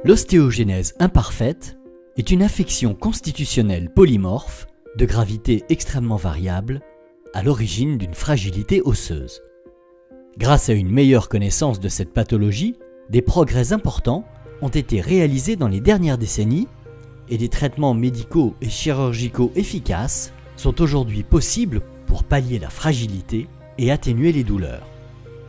L'ostéogenèse imparfaite est une affection constitutionnelle polymorphe de gravité extrêmement variable à l'origine d'une fragilité osseuse. Grâce à une meilleure connaissance de cette pathologie, des progrès importants ont été réalisés dans les dernières décennies et des traitements médicaux et chirurgicaux efficaces sont aujourd'hui possibles pour pallier la fragilité et atténuer les douleurs.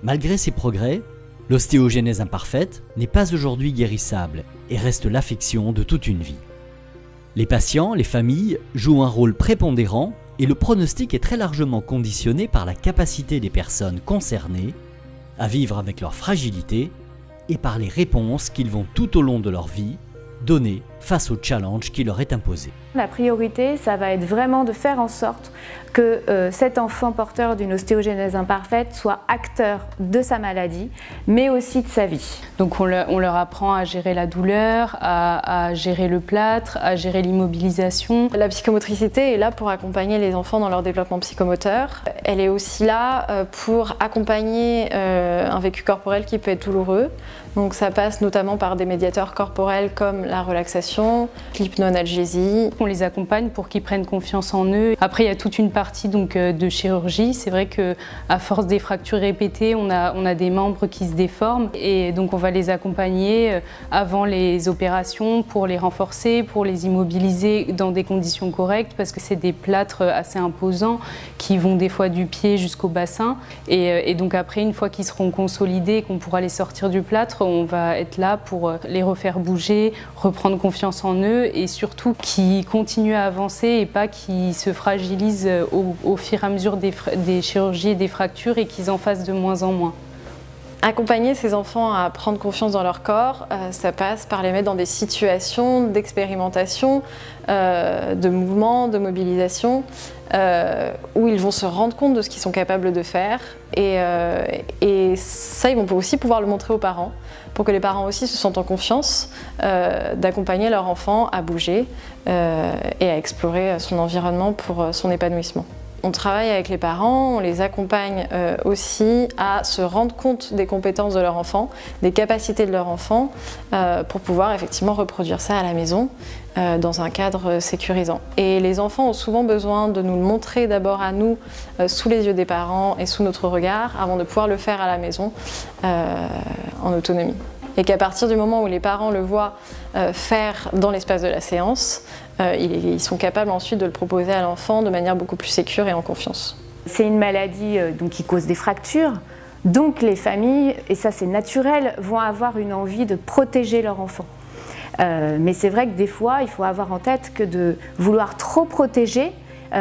Malgré ces progrès, l'ostéogenèse imparfaite n'est pas aujourd'hui guérissable et reste l'affection de toute une vie. Les patients, les familles jouent un rôle prépondérant et le pronostic est très largement conditionné par la capacité des personnes concernées à vivre avec leur fragilité et par les réponses qu'ils vont tout au long de leur vie donner face au challenge qui leur est imposé. La priorité, ça va être vraiment de faire en sorte que cet enfant porteur d'une ostéogenèse imparfaite soit acteur de sa maladie, mais aussi de sa vie. Donc on leur apprend à gérer la douleur, à gérer le plâtre, à gérer l'immobilisation. La psychomotricité est là pour accompagner les enfants dans leur développement psychomoteur. Elle est aussi là pour accompagner un vécu corporel qui peut être douloureux. Donc ça passe notamment par des médiateurs corporels comme la relaxation, l'hypnoanalgésie. On les accompagne pour qu'ils prennent confiance en eux. Après, il y a toute une partie de chirurgie. C'est vrai qu'à force des fractures répétées, on a des membres qui se déforment. Et donc on va les accompagner avant les opérations pour les renforcer, pour les immobiliser dans des conditions correctes parce que c'est des plâtres assez imposants qui vont des fois du pied jusqu'au bassin. Et donc après, une fois qu'ils seront consolidés et qu'on pourra les sortir du plâtre, on va être là pour les refaire bouger, reprendre confiance en eux et surtout qu'ils continuent à avancer et pas qu'ils se fragilisent au fur et à mesure des chirurgies et des fractures et qu'ils en fassent de moins en moins. Accompagner ces enfants à prendre confiance dans leur corps, ça passe par les mettre dans des situations d'expérimentation, de mouvement, de mobilisation, où ils vont se rendre compte de ce qu'ils sont capables de faire. Et ça, ils vont aussi pouvoir le montrer aux parents, pour que les parents aussi se sentent en confiance d'accompagner leur enfant à bouger et à explorer son environnement pour son épanouissement. On travaille avec les parents, on les accompagne aussi à se rendre compte des compétences de leur enfant, des capacités de leur enfant, pour pouvoir effectivement reproduire ça à la maison dans un cadre sécurisant. Et les enfants ont souvent besoin de nous le montrer d'abord à nous, sous les yeux des parents et sous notre regard, avant de pouvoir le faire à la maison en autonomie. Et qu'à partir du moment où les parents le voient faire dans l'espace de la séance, ils sont capables ensuite de le proposer à l'enfant de manière beaucoup plus sécure et en confiance. C'est une maladie qui cause des fractures, donc les familles, et ça c'est naturel, vont avoir une envie de protéger leur enfant. Mais c'est vrai que des fois, il faut avoir en tête que de vouloir trop protéger,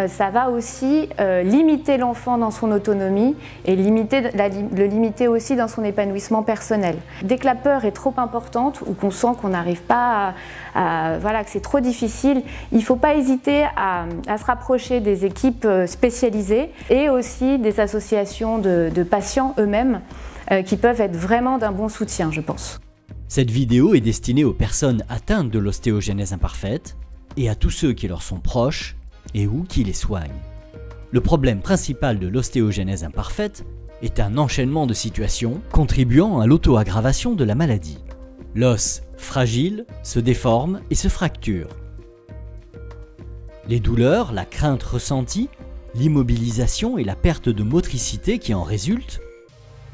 ça va aussi limiter l'enfant dans son autonomie et le limiter aussi dans son épanouissement personnel. Dès que la peur est trop importante ou qu'on sent qu'on n'arrive pas voilà, que c'est trop difficile, il ne faut pas hésiter à se rapprocher des équipes spécialisées et aussi des associations de patients eux-mêmes qui peuvent être vraiment d'un bon soutien, je pense. Cette vidéo est destinée aux personnes atteintes de l'ostéogenèse imparfaite et à tous ceux qui leur sont proches et ou qui les soignent. Le problème principal de l'ostéogenèse imparfaite est un enchaînement de situations contribuant à l'auto-aggravation de la maladie. L'os fragile se déforme et se fracture. Les douleurs, la crainte ressentie, l'immobilisation et la perte de motricité qui en résultent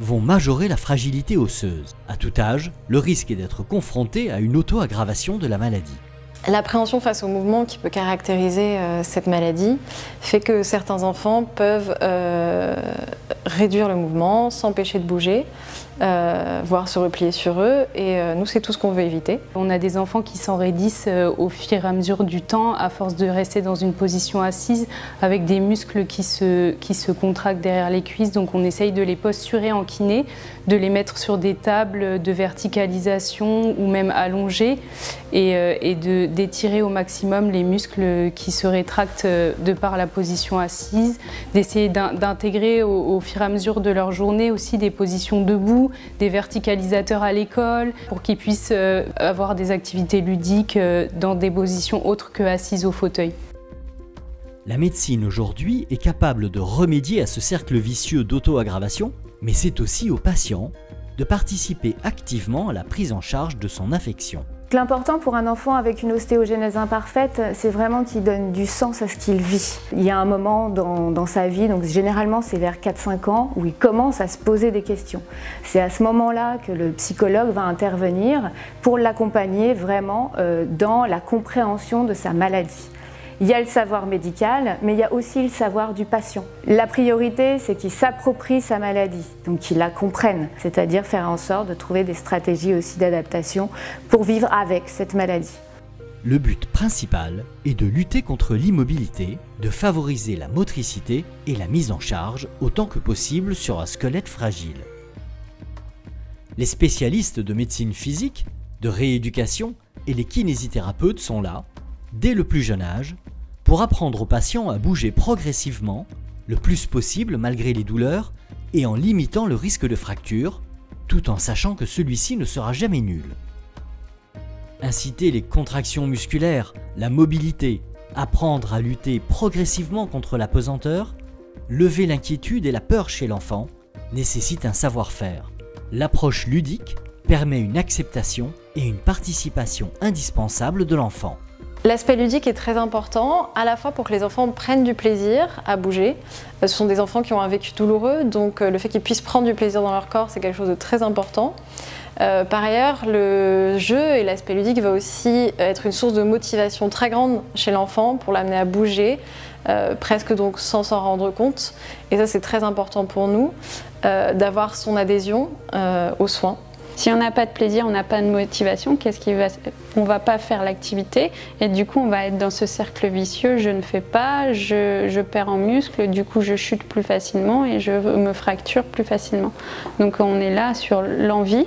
vont majorer la fragilité osseuse. À tout âge, le risque est d'être confronté à une auto-aggravation de la maladie. L'appréhension face au mouvement qui peut caractériser cette maladie fait que certains enfants peuvent réduire le mouvement, s'empêcher de bouger, voire se replier sur eux, et nous c'est tout ce qu'on veut éviter. On a des enfants qui s'enraidissent au fur et à mesure du temps à force de rester dans une position assise avec des muscles qui se contractent derrière les cuisses, donc on essaye de les posturer en kiné, de les mettre sur des tables de verticalisation ou même allongées et d'étirer au maximum les muscles qui se rétractent de par la position assise, d'essayer d'intégrer au fur et à mesure de leur journée aussi des positions debout, des verticalisateurs à l'école pour qu'ils puissent avoir des activités ludiques dans des positions autres que assises au fauteuil. La médecine aujourd'hui est capable de remédier à ce cercle vicieux d'auto-aggravation, mais c'est aussi au patient de participer activement à la prise en charge de son affection. L'important pour un enfant avec une ostéogenèse imparfaite, c'est vraiment qu'il donne du sens à ce qu'il vit. Il y a un moment dans sa vie, donc généralement c'est vers 4-5 ans, où il commence à se poser des questions. C'est à ce moment-là que le psychologue va intervenir pour l'accompagner vraiment dans la compréhension de sa maladie. Il y a le savoir médical, mais il y a aussi le savoir du patient. La priorité, c'est qu'il s'approprie sa maladie, donc qu'il la comprenne, c'est-à-dire faire en sorte de trouver des stratégies aussi d'adaptation pour vivre avec cette maladie. Le but principal est de lutter contre l'immobilité, de favoriser la motricité et la mise en charge autant que possible sur un squelette fragile. Les spécialistes de médecine physique, de rééducation et les kinésithérapeutes sont là, dès le plus jeune âge, pour apprendre aux patients à bouger progressivement, le plus possible malgré les douleurs et en limitant le risque de fracture, tout en sachant que celui-ci ne sera jamais nul. Inciter les contractions musculaires, la mobilité, apprendre à lutter progressivement contre la pesanteur, lever l'inquiétude et la peur chez l'enfant, nécessite un savoir-faire. L'approche ludique permet une acceptation et une participation indispensable de l'enfant. L'aspect ludique est très important, à la fois pour que les enfants prennent du plaisir à bouger. Ce sont des enfants qui ont un vécu douloureux, donc le fait qu'ils puissent prendre du plaisir dans leur corps, c'est quelque chose de très important. Par ailleurs, le jeu et l'aspect ludique va aussi être une source de motivation très grande chez l'enfant pour l'amener à bouger, presque donc sans s'en rendre compte. Et ça, c'est très important pour nous, d'avoir son adhésion aux soins. Si on n'a pas de plaisir, on n'a pas de motivation, on ne va pas faire l'activité et du coup on va être dans ce cercle vicieux, je ne fais pas, je perds en muscle, du coup je chute plus facilement et je me fracture plus facilement. Donc on est là sur l'envie,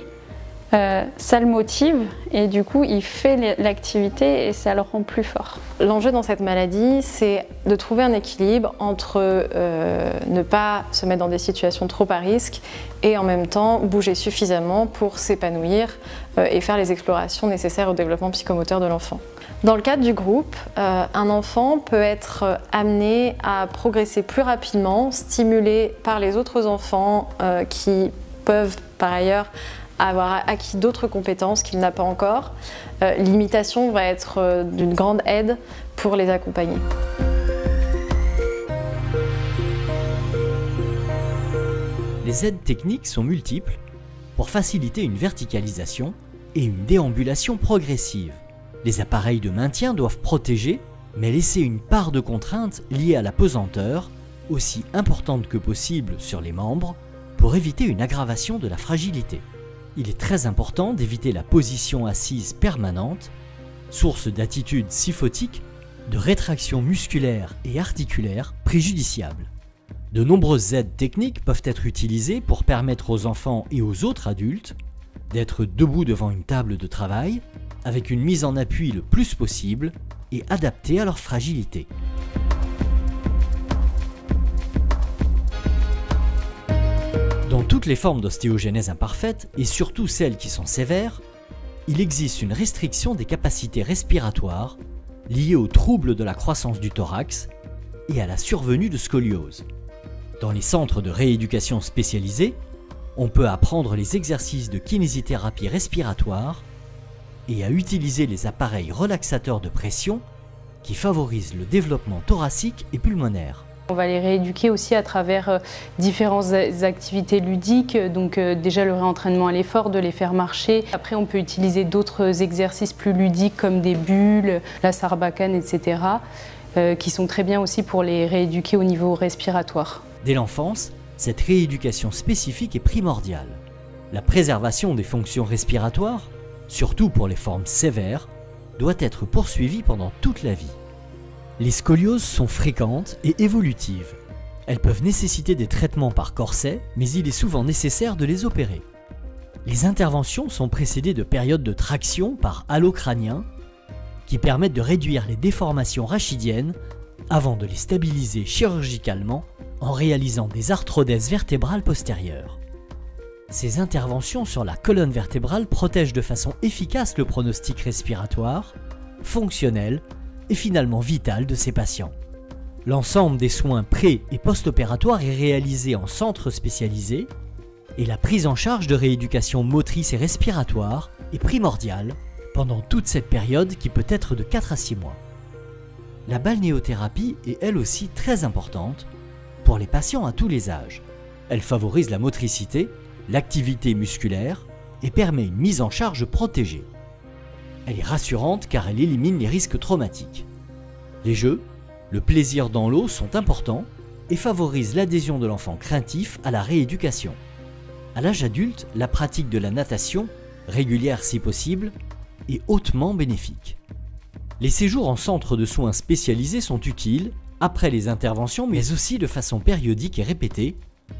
ça le motive et du coup il fait l'activité et ça le rend plus fort. L'enjeu dans cette maladie, c'est de trouver un équilibre entre ne pas se mettre dans des situations trop à risque et en même temps bouger suffisamment pour s'épanouir et faire les explorations nécessaires au développement psychomoteur de l'enfant. Dans le cadre du groupe, un enfant peut être amené à progresser plus rapidement, stimulé par les autres enfants qui peuvent par ailleurs avoir acquis d'autres compétences qu'il n'a pas encore. L'imitation va être d'une grande aide pour les accompagner. Les aides techniques sont multiples pour faciliter une verticalisation et une déambulation progressive. Les appareils de maintien doivent protéger, mais laisser une part de contrainte liée à la pesanteur, aussi importante que possible sur les membres, pour éviter une aggravation de la fragilité. Il est très important d'éviter la position assise permanente, source d'attitude syphotique, de rétraction musculaire et articulaire préjudiciable. De nombreuses aides techniques peuvent être utilisées pour permettre aux enfants et aux autres adultes d'être debout devant une table de travail, avec une mise en appui le plus possible et adaptée à leur fragilité. Dans toutes les formes d'ostéogenèse imparfaite, et surtout celles qui sont sévères, il existe une restriction des capacités respiratoires liée aux troubles de la croissance du thorax et à la survenue de scoliose. Dans les centres de rééducation spécialisés, on peut apprendre les exercices de kinésithérapie respiratoire et à utiliser les appareils relaxateurs de pression qui favorisent le développement thoracique et pulmonaire. On va les rééduquer aussi à travers différentes activités ludiques, donc déjà le réentraînement à l'effort, de les faire marcher. Après on peut utiliser d'autres exercices plus ludiques comme des bulles, la sarbacane, etc. Qui sont très bien aussi pour les rééduquer au niveau respiratoire. Dès l'enfance, cette rééducation spécifique est primordiale. La préservation des fonctions respiratoires, surtout pour les formes sévères, doit être poursuivie pendant toute la vie. Les scolioses sont fréquentes et évolutives. Elles peuvent nécessiter des traitements par corset, mais il est souvent nécessaire de les opérer. Les interventions sont précédées de périodes de traction par halo crânien qui permettent de réduire les déformations rachidiennes avant de les stabiliser chirurgicalement en réalisant des arthrodèses vertébrales postérieures. Ces interventions sur la colonne vertébrale protègent de façon efficace le pronostic respiratoire, fonctionnel et finalement vital de ces patients. L'ensemble des soins pré- et post-opératoires est réalisé en centre spécialisé et la prise en charge de rééducation motrice et respiratoire est primordiale pendant toute cette période qui peut être de 4 à 6 mois. La balnéothérapie est elle aussi très importante pour les patients à tous les âges. Elle favorise la motricité, l'activité musculaire et permet une mise en charge protégée. Elle est rassurante car elle élimine les risques traumatiques. Les jeux, le plaisir dans l'eau sont importants et favorisent l'adhésion de l'enfant craintif à la rééducation. À l'âge adulte, la pratique de la natation, régulière si possible, est hautement bénéfique. Les séjours en centre de soins spécialisés sont utiles après les interventions mais aussi de façon périodique et répétée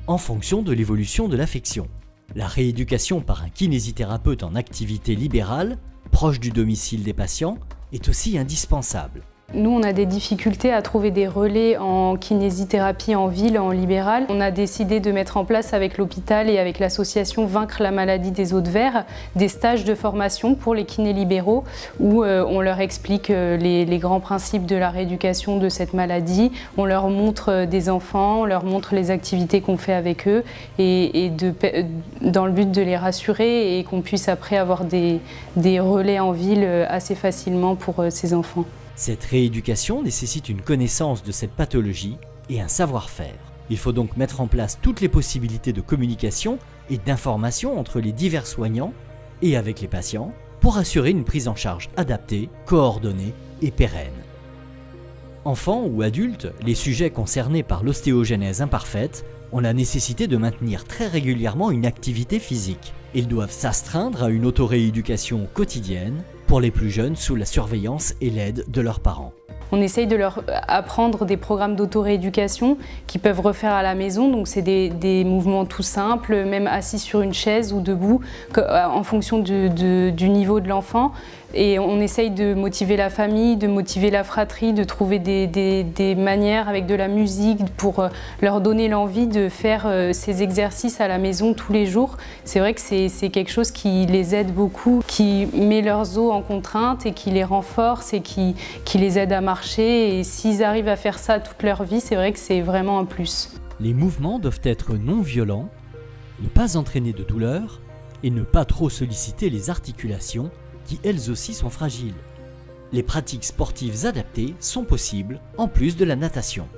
en fonction de l'évolution de l'affection. La rééducation par un kinésithérapeute en activité libérale, proche du domicile des patients, est aussi indispensable. Nous, on a des difficultés à trouver des relais en kinésithérapie en ville, en libéral. On a décidé de mettre en place avec l'hôpital et avec l'association Vaincre la maladie des os de verre des stages de formation pour les kinés libéraux où on leur explique les grands principes de la rééducation de cette maladie. On leur montre des enfants, on leur montre les activités qu'on fait avec eux dans le but de les rassurer et qu'on puisse après avoir des relais en ville assez facilement pour ces enfants. Cette rééducation nécessite une connaissance de cette pathologie et un savoir-faire. Il faut donc mettre en place toutes les possibilités de communication et d'information entre les divers soignants et avec les patients pour assurer une prise en charge adaptée, coordonnée et pérenne. Enfants ou adultes, les sujets concernés par l'ostéogenèse imparfaite ont la nécessité de maintenir très régulièrement une activité physique. Ils doivent s'astreindre à une autorééducation quotidienne pour les plus jeunes sous la surveillance et l'aide de leurs parents. On essaye de leur apprendre des programmes d'autorééducation qu'ils peuvent refaire à la maison. Donc c'est des mouvements tout simples, même assis sur une chaise ou debout, en fonction du niveau de l'enfant. Et on essaye de motiver la famille, de motiver la fratrie, de trouver des manières avec de la musique pour leur donner l'envie de faire ces exercices à la maison tous les jours. C'est vrai que c'est quelque chose qui les aide beaucoup, qui met leurs os en contrainte et qui les renforce et qui les aide à marcher. Et s'ils arrivent à faire ça toute leur vie, c'est vrai que c'est vraiment un plus. Les mouvements doivent être non violents, ne pas entraîner de douleur et ne pas trop solliciter les articulations qui elles aussi sont fragiles. Les pratiques sportives adaptées sont possibles en plus de la natation.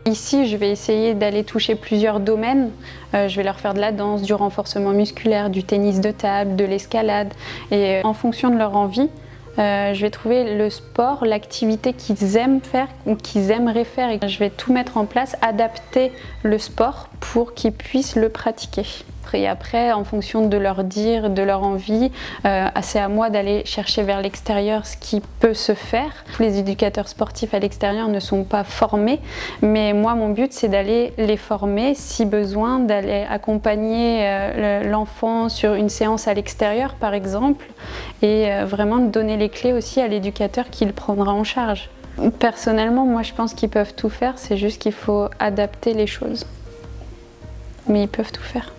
Ici, je vais essayer d'aller toucher plusieurs domaines. Je vais leur faire de la danse, du renforcement musculaire, du tennis de table, de l'escalade. Et en fonction de leur envie, je vais trouver le sport, l'activité qu'ils aiment faire ou qu'ils aimeraient faire. Et je vais tout mettre en place, adapter le sport pour qu'ils puissent le pratiquer. Et après, en fonction de leur dire, de leur envie, c'est à moi d'aller chercher vers l'extérieur ce qui peut se faire. Les éducateurs sportifs à l'extérieur ne sont pas formés, mais moi, mon but, c'est d'aller les former, si besoin, d'aller accompagner l'enfant sur une séance à l'extérieur, par exemple, et vraiment de donner les clés aussi à l'éducateur qui le prendra en charge. Personnellement, moi, je pense qu'ils peuvent tout faire, c'est juste qu'il faut adapter les choses. Mais ils peuvent tout faire.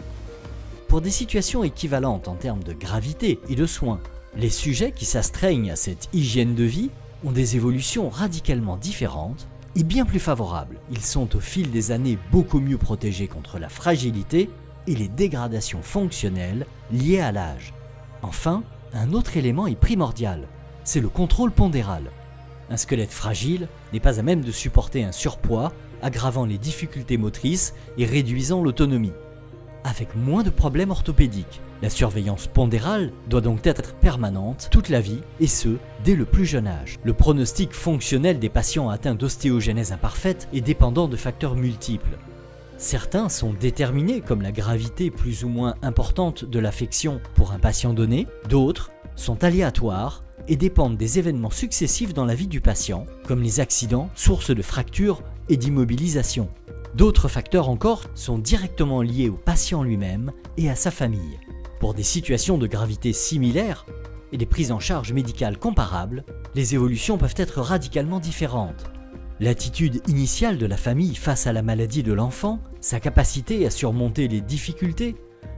Pour des situations équivalentes en termes de gravité et de soins, les sujets qui s'astreignent à cette hygiène de vie ont des évolutions radicalement différentes et bien plus favorables. Ils sont au fil des années beaucoup mieux protégés contre la fragilité et les dégradations fonctionnelles liées à l'âge. Enfin, un autre élément est primordial, c'est le contrôle pondéral. Un squelette fragile n'est pas à même de supporter un surpoids, aggravant les difficultés motrices et réduisant l'autonomie. Avec moins de problèmes orthopédiques. La surveillance pondérale doit donc être permanente toute la vie et ce, dès le plus jeune âge. Le pronostic fonctionnel des patients atteints d'ostéogenèse imparfaite est dépendant de facteurs multiples. Certains sont déterminés comme la gravité plus ou moins importante de l'affection pour un patient donné, d'autres sont aléatoires et dépendent des événements successifs dans la vie du patient, comme les accidents, sources de fractures et d'immobilisation. D'autres facteurs encore sont directement liés au patient lui-même et à sa famille. Pour des situations de gravité similaires et des prises en charge médicales comparables, les évolutions peuvent être radicalement différentes. L'attitude initiale de la famille face à la maladie de l'enfant, sa capacité à surmonter les difficultés,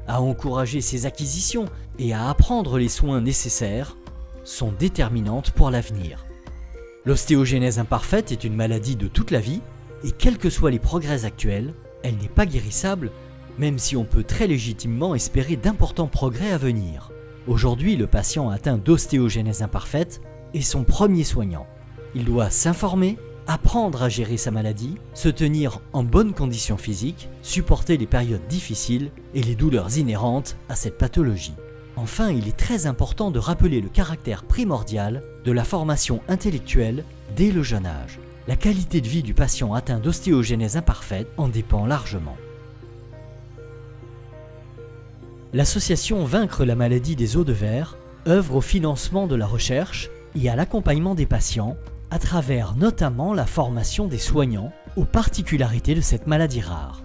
à encourager ses acquisitions et à apprendre les soins nécessaires sont déterminantes pour l'avenir. L'ostéogenèse imparfaite est une maladie de toute la vie et quels que soient les progrès actuels, elle n'est pas guérissable, même si on peut très légitimement espérer d'importants progrès à venir. Aujourd'hui, le patient atteint d'ostéogenèse imparfaite est son premier soignant. Il doit s'informer, apprendre à gérer sa maladie, se tenir en bonne condition physique, supporter les périodes difficiles et les douleurs inhérentes à cette pathologie. Enfin, il est très important de rappeler le caractère primordial de la formation intellectuelle dès le jeune âge. La qualité de vie du patient atteint d'ostéogenèse imparfaite en dépend largement. L'association Vaincre la maladie des os de verre œuvre au financement de la recherche et à l'accompagnement des patients à travers notamment la formation des soignants aux particularités de cette maladie rare.